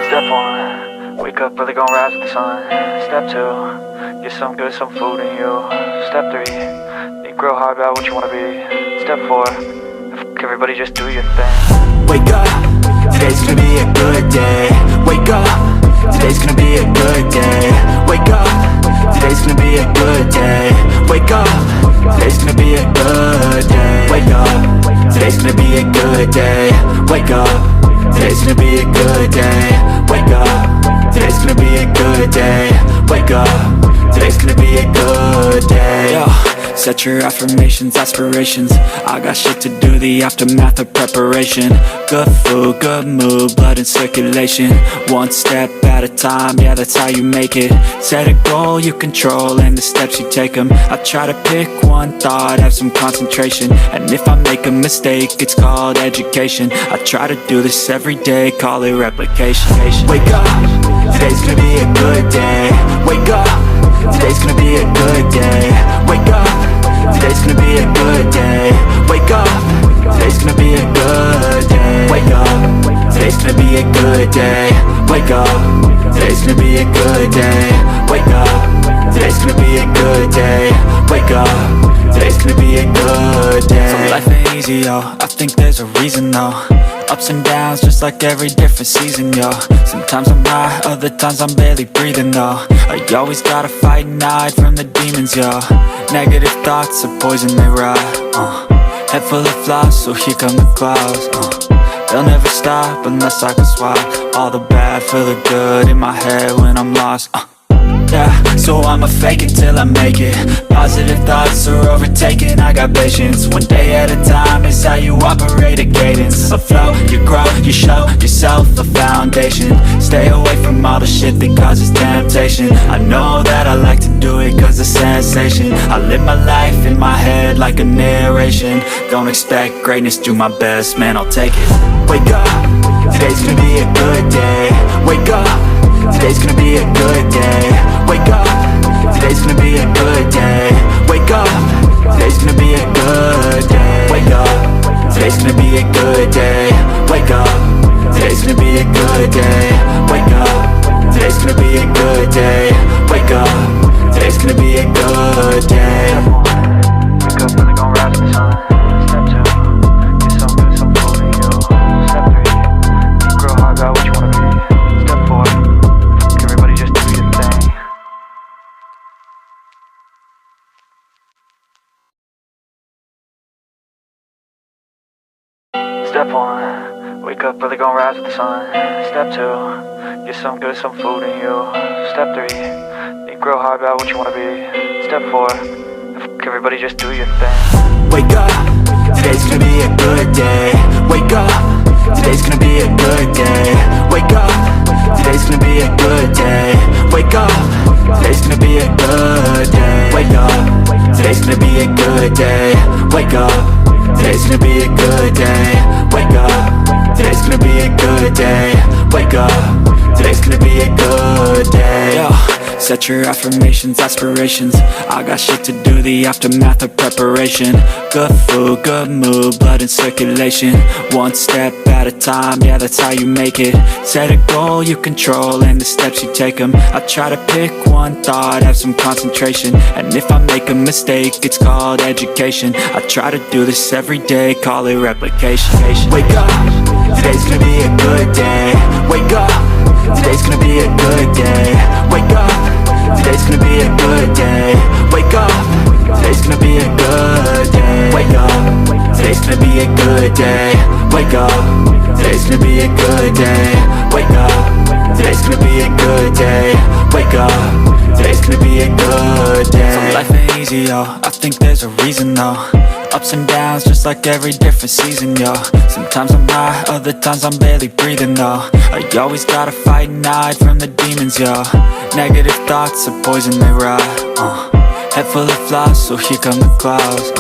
Step 1, wake up early, gon' rise with the sun. Step 2, get some good, some food in you. Step 3, think real hard about what you wanna be. Step 4, everybody just do your thing. Wake up, today's gonna be a good day. Wake up, today's gonna be a good day. Wake up, today's gonna be a good day. Wake up, today's gonna be a good day. Wake up, today's gonna be a good day. Wake up, today's gonna be a good day. Wake up, today's gonna be a good day. Wake up, today's gonna be a good day. Yo, set your affirmations, aspirations. I got shit to do, the aftermath of preparation. Good food, good mood, blood in circulation. One step at a time, yeah, that's how you make it. Set a goal you control and the steps you take them. I try to pick one thought, have some concentration. And if I make a mistake, it's called education. I try to do this every day, call it replication. Wake up, today's gonna be a good day. Wake up, today's gonna be a good day. Wake up, today's gonna be a good day. Wake up, today's gonna be a good day. Wake up, today's gonna be a good day. Wake up, today's gonna be a good day. Wake up, today's gonna be a good day. Wake up, today's gonna be a good day. So life ain't easy, yo, I think there's a reason though. Ups and downs, just like every different season, yo. Sometimes I'm high, other times I'm barely breathing, though. I always gotta fight and hide from the demons, yo. Negative thoughts are poison, they rot, Head full of flies, so here come the clouds, They'll never stop unless I can swap all the bad for the good in my head when I'm lost, Yeah, so I'ma fake it till I make it. Positive thoughts are overtaken, I got patience. One day at a time is how you operate a cadence. A flow, you grow, you show yourself a foundation. Stay away from all the shit that causes temptation. I know that I like to do it cause it's sensation. I live my life in my head like a narration. Don't expect greatness, do my best, man, I'll take it. Wake up, today's gonna be a good day. Wake up, today's gonna be a good day. Wake up, today's gonna be a good day. Wake up, today's gonna be a good day. Wake up, today's gonna be a good day. Wake up, today's gonna be a good day. Wake up, today's gonna be a good day. Wake up, today's gonna be a good day. Wake up early, gon' rise with the sun. Step 2, get some good, some food in you. Step 3, think real hard about what you wanna be. Step 4, everybody just do your thing. Step 1, wake up early, gon' rise with the sun. Step 2, get some good, some food in you. Step 3, think real hard about what you wanna be. Step 4, everybody just do your thing. Wake up, today's gonna be a good day. Wake up, today's gonna be a good day. Wake up, today's gonna be a good day. Wake up, today's gonna be a good day. Wake up, today's gonna be a good day. Wake up, today's gonna be a good day. Wake up, today's gonna be a good day. Wake up, today's gonna be a good day. Yo, set your affirmations, aspirations. I got shit to do, the aftermath of preparation. Good food, good mood, blood in circulation. One step at a time, yeah, that's how you make it. Set a goal you control and the steps you take them. I try to pick one thought, have some concentration. And if I make a mistake, it's called education. I try to do this every day, call it replication. Wake up, today's gonna be a good day. Wake up, today's gonna be a good day. Wake up, today's gonna be a good day. Wake up, today's gonna be a good day. Wake up, today's gonna be a good day. Wake up, today's gonna be a good day. Wake up, today's gonna be a good day. Wake up, today's gonna be a good day. So life ain't easy, yo, I think there's a reason though. Ups and downs, just like every different season, yo. Sometimes I'm high, other times I'm barely breathing, though. I always gotta fight and hide from the demons, yo. Negative thoughts are poison, they rot, Head full of flies, so here come the clouds,